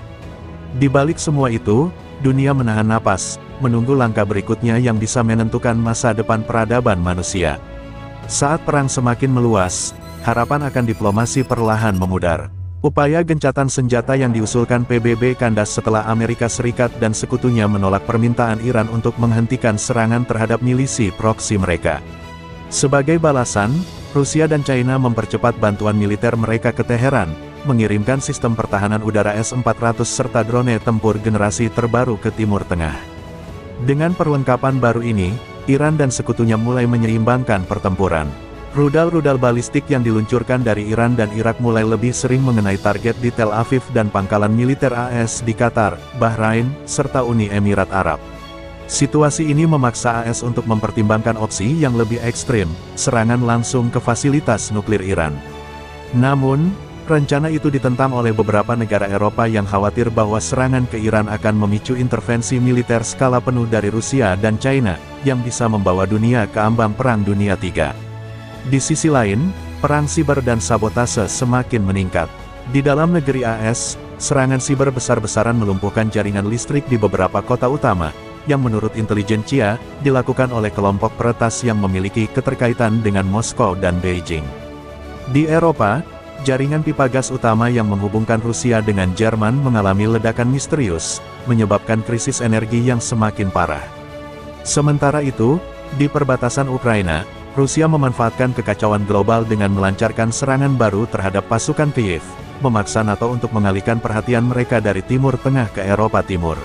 Di balik semua itu, dunia menahan napas, menunggu langkah berikutnya yang bisa menentukan masa depan peradaban manusia. Saat perang semakin meluas, harapan akan diplomasi perlahan memudar. Upaya gencatan senjata yang diusulkan PBB kandas setelah Amerika Serikat dan sekutunya menolak permintaan Iran untuk menghentikan serangan terhadap milisi proksi mereka. Sebagai balasan, Rusia dan China mempercepat bantuan militer mereka ke Teheran, mengirimkan sistem pertahanan udara S-400 serta drone tempur generasi terbaru ke Timur Tengah. Dengan perlengkapan baru ini, Iran dan sekutunya mulai menyeimbangkan pertempuran. Rudal-rudal balistik yang diluncurkan dari Iran dan Irak mulai lebih sering mengenai target di Tel Aviv dan pangkalan militer AS di Qatar, Bahrain, serta Uni Emirat Arab. Situasi ini memaksa AS untuk mempertimbangkan opsi yang lebih ekstrim, serangan langsung ke fasilitas nuklir Iran. Namun, rencana itu ditentang oleh beberapa negara Eropa yang khawatir bahwa serangan ke Iran akan memicu intervensi militer skala penuh dari Rusia dan China, yang bisa membawa dunia ke ambang Perang Dunia III. Di sisi lain, perang siber dan sabotase semakin meningkat. Di dalam negeri AS, serangan siber besar-besaran melumpuhkan jaringan listrik di beberapa kota utama, yang menurut intelijensia, dilakukan oleh kelompok peretas yang memiliki keterkaitan dengan Moskow dan Beijing. Di Eropa, jaringan pipa gas utama yang menghubungkan Rusia dengan Jerman mengalami ledakan misterius, menyebabkan krisis energi yang semakin parah. Sementara itu, di perbatasan Ukraina, Rusia memanfaatkan kekacauan global dengan melancarkan serangan baru terhadap pasukan Kiev, memaksa NATO untuk mengalihkan perhatian mereka dari Timur Tengah ke Eropa Timur.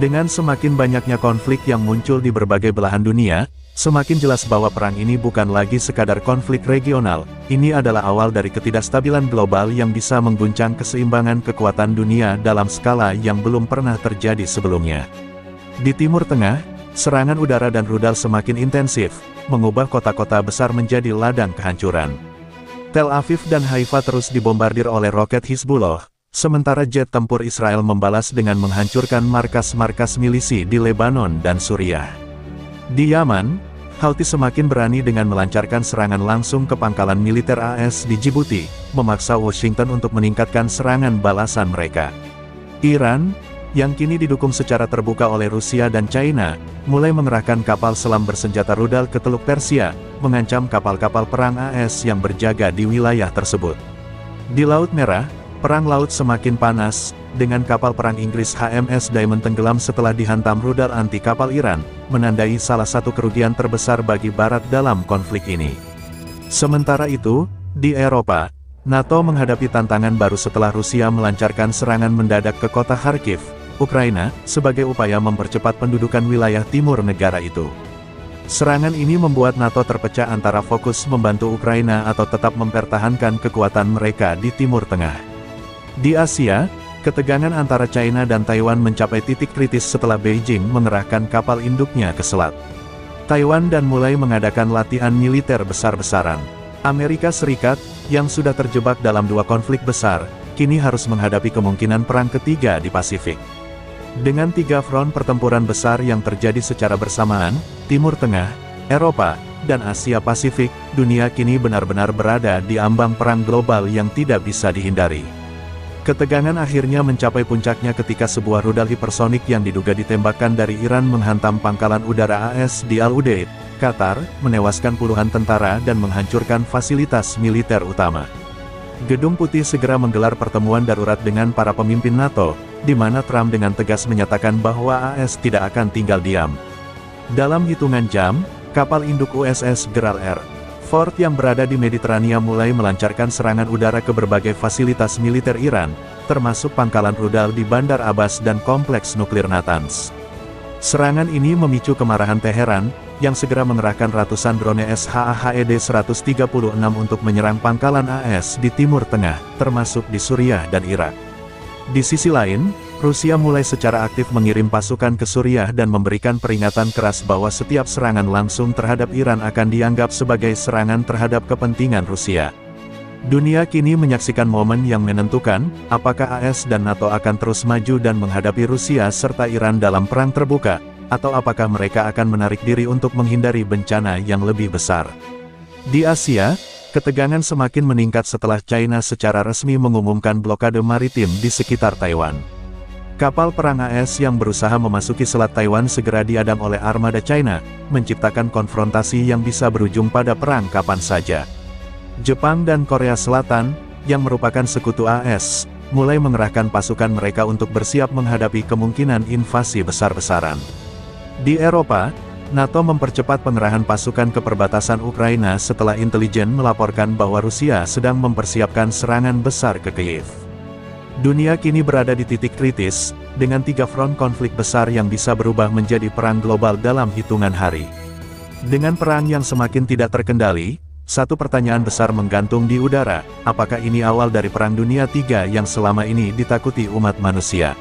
Dengan semakin banyaknya konflik yang muncul di berbagai belahan dunia, semakin jelas bahwa perang ini bukan lagi sekadar konflik regional, ini adalah awal dari ketidakstabilan global yang bisa mengguncang keseimbangan kekuatan dunia dalam skala yang belum pernah terjadi sebelumnya. Di Timur Tengah, serangan udara dan rudal semakin intensif, mengubah kota-kota besar menjadi ladang kehancuran. Tel Aviv dan Haifa terus dibombardir oleh roket Hizbullah, sementara jet tempur Israel membalas dengan menghancurkan markas-markas milisi di Lebanon dan Suriah. Di Yaman, Houthi semakin berani dengan melancarkan serangan langsung ke pangkalan militer AS di Djibouti, memaksa Washington untuk meningkatkan serangan balasan mereka. Iran, yang kini didukung secara terbuka oleh Rusia dan China, mulai mengerahkan kapal selam bersenjata rudal ke Teluk Persia, mengancam kapal-kapal perang AS yang berjaga di wilayah tersebut. Di Laut Merah, perang laut semakin panas, dengan kapal perang Inggris HMS Diamond tenggelam setelah dihantam rudal anti kapal Iran, menandai salah satu kerugian terbesar bagi Barat dalam konflik ini. Sementara itu, di Eropa, NATO menghadapi tantangan baru setelah Rusia melancarkan serangan mendadak ke kota Kharkiv, Ukraina, sebagai upaya mempercepat pendudukan wilayah timur negara itu. Serangan ini membuat NATO terpecah antara fokus membantu Ukraina atau tetap mempertahankan kekuatan mereka di Timur Tengah. Di Asia, ketegangan antara China dan Taiwan mencapai titik kritis setelah Beijing mengerahkan kapal induknya ke selat Taiwan dan mulai mengadakan latihan militer besar-besaran. Amerika Serikat, yang sudah terjebak dalam dua konflik besar, kini harus menghadapi kemungkinan perang ketiga di Pasifik. Dengan tiga front pertempuran besar yang terjadi secara bersamaan, Timur Tengah, Eropa, dan Asia Pasifik, dunia kini benar-benar berada di ambang perang global yang tidak bisa dihindari. Ketegangan akhirnya mencapai puncaknya ketika sebuah rudal hipersonik yang diduga ditembakkan dari Iran menghantam pangkalan udara AS di Al Udeid, Qatar, menewaskan puluhan tentara dan menghancurkan fasilitas militer utama. Gedung Putih segera menggelar pertemuan darurat dengan para pemimpin NATO, di mana Trump dengan tegas menyatakan bahwa AS tidak akan tinggal diam. Dalam hitungan jam, kapal induk USS Gerald R. Ford yang berada di Mediterania mulai melancarkan serangan udara ke berbagai fasilitas militer Iran, termasuk pangkalan rudal di Bandar Abbas dan kompleks nuklir Natanz. Serangan ini memicu kemarahan Teheran, yang segera mengerahkan ratusan drone Shahed-136 untuk menyerang pangkalan AS di Timur Tengah, termasuk di Suriah dan Irak. Di sisi lain, Rusia mulai secara aktif mengirim pasukan ke Suriah dan memberikan peringatan keras bahwa setiap serangan langsung terhadap Iran akan dianggap sebagai serangan terhadap kepentingan Rusia. Dunia kini menyaksikan momen yang menentukan, apakah AS dan NATO akan terus maju dan menghadapi Rusia serta Iran dalam perang terbuka, atau apakah mereka akan menarik diri untuk menghindari bencana yang lebih besar. Di Asia, ketegangan semakin meningkat setelah China secara resmi mengumumkan blokade maritim di sekitar Taiwan. Kapal perang AS yang berusaha memasuki Selat Taiwan segera diadang oleh armada China, menciptakan konfrontasi yang bisa berujung pada perang kapan saja. Jepang dan Korea Selatan, yang merupakan sekutu AS, mulai mengerahkan pasukan mereka untuk bersiap menghadapi kemungkinan invasi besar-besaran. Di Eropa, NATO mempercepat pengerahan pasukan ke perbatasan Ukraina setelah intelijen melaporkan bahwa Rusia sedang mempersiapkan serangan besar ke Kiev. Dunia kini berada di titik kritis, dengan 3 front konflik besar yang bisa berubah menjadi perang global dalam hitungan hari. Dengan perang yang semakin tidak terkendali, satu pertanyaan besar menggantung di udara, apakah ini awal dari Perang Dunia III yang selama ini ditakuti umat manusia?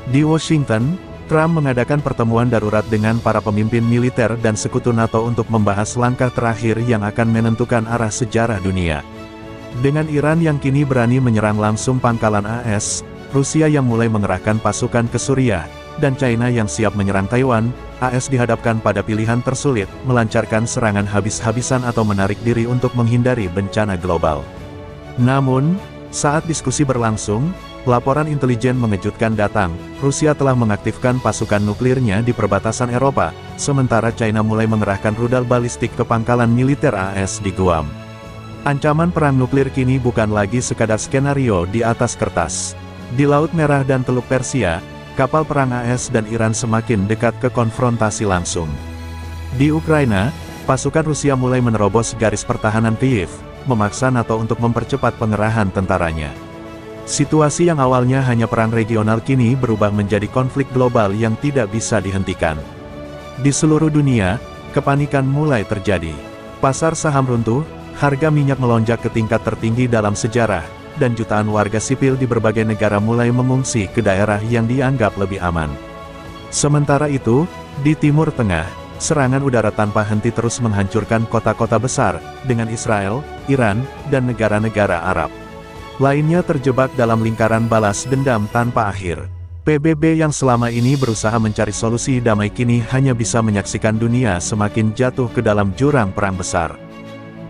Di Washington, Trump mengadakan pertemuan darurat dengan para pemimpin militer dan sekutu NATO untuk membahas langkah terakhir yang akan menentukan arah sejarah dunia. Dengan Iran yang kini berani menyerang langsung pangkalan AS, Rusia yang mulai mengerahkan pasukan ke Suriah, dan China yang siap menyerang Taiwan, AS dihadapkan pada pilihan tersulit, melancarkan serangan habis-habisan atau menarik diri untuk menghindari bencana global. Namun, saat diskusi berlangsung, laporan intelijen mengejutkan datang. Rusia telah mengaktifkan pasukan nuklirnya di perbatasan Eropa, sementara China mulai mengerahkan rudal balistik ke pangkalan militer AS di Guam. Ancaman perang nuklir kini bukan lagi sekadar skenario di atas kertas. Di Laut Merah dan Teluk Persia, kapal perang AS dan Iran semakin dekat ke konfrontasi langsung. Di Ukraina, pasukan Rusia mulai menerobos garis pertahanan Kiev, memaksa NATO untuk mempercepat pengerahan tentaranya. Situasi yang awalnya hanya perang regional kini berubah menjadi konflik global yang tidak bisa dihentikan. Di seluruh dunia, kepanikan mulai terjadi. Pasar saham runtuh, harga minyak melonjak ke tingkat tertinggi dalam sejarah, dan jutaan warga sipil di berbagai negara mulai mengungsi ke daerah yang dianggap lebih aman. Sementara itu, di Timur Tengah, serangan udara tanpa henti terus menghancurkan kota-kota besar, dengan Israel, Iran, dan negara-negara Arab lainnya terjebak dalam lingkaran balas dendam tanpa akhir. PBB yang selama ini berusaha mencari solusi damai kini hanya bisa menyaksikan dunia semakin jatuh ke dalam jurang perang besar.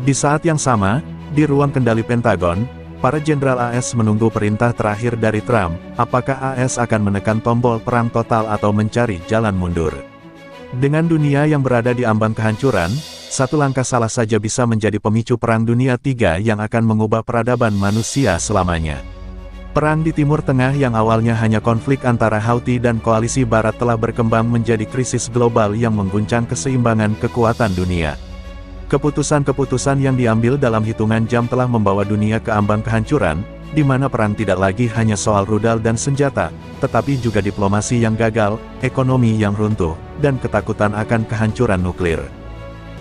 Di saat yang sama, di ruang kendali Pentagon, para jenderal AS menunggu perintah terakhir dari Trump, apakah AS akan menekan tombol perang total atau mencari jalan mundur. Dengan dunia yang berada di ambang kehancuran, satu langkah salah saja bisa menjadi pemicu Perang Dunia III yang akan mengubah peradaban manusia selamanya. Perang di Timur Tengah yang awalnya hanya konflik antara Houthi dan koalisi Barat telah berkembang menjadi krisis global yang mengguncang keseimbangan kekuatan dunia. Keputusan-keputusan yang diambil dalam hitungan jam telah membawa dunia ke ambang kehancuran, di mana perang tidak lagi hanya soal rudal dan senjata, tetapi juga diplomasi yang gagal, ekonomi yang runtuh, dan ketakutan akan kehancuran nuklir.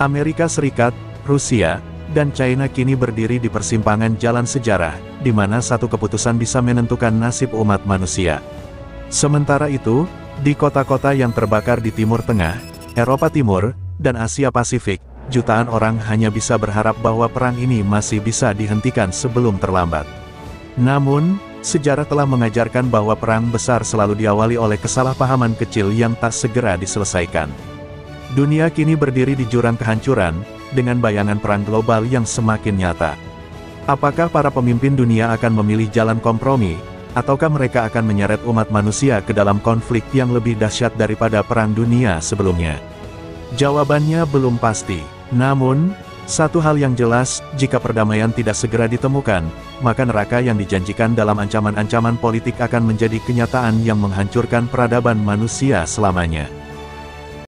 Amerika Serikat, Rusia, dan China kini berdiri di persimpangan jalan sejarah, di mana satu keputusan bisa menentukan nasib umat manusia. Sementara itu, di kota-kota yang terbakar di Timur Tengah, Eropa Timur, dan Asia Pasifik, jutaan orang hanya bisa berharap bahwa perang ini masih bisa dihentikan sebelum terlambat. Namun, sejarah telah mengajarkan bahwa perang besar selalu diawali oleh kesalahpahaman kecil yang tak segera diselesaikan. Dunia kini berdiri di jurang kehancuran, dengan bayangan perang global yang semakin nyata. Apakah para pemimpin dunia akan memilih jalan kompromi, ataukah mereka akan menyeret umat manusia ke dalam konflik yang lebih dahsyat daripada perang dunia sebelumnya? Jawabannya belum pasti. Namun, Satu hal yang jelas, jika perdamaian tidak segera ditemukan, maka neraka yang dijanjikan dalam ancaman-ancaman politik akan menjadi kenyataan yang menghancurkan peradaban manusia selamanya.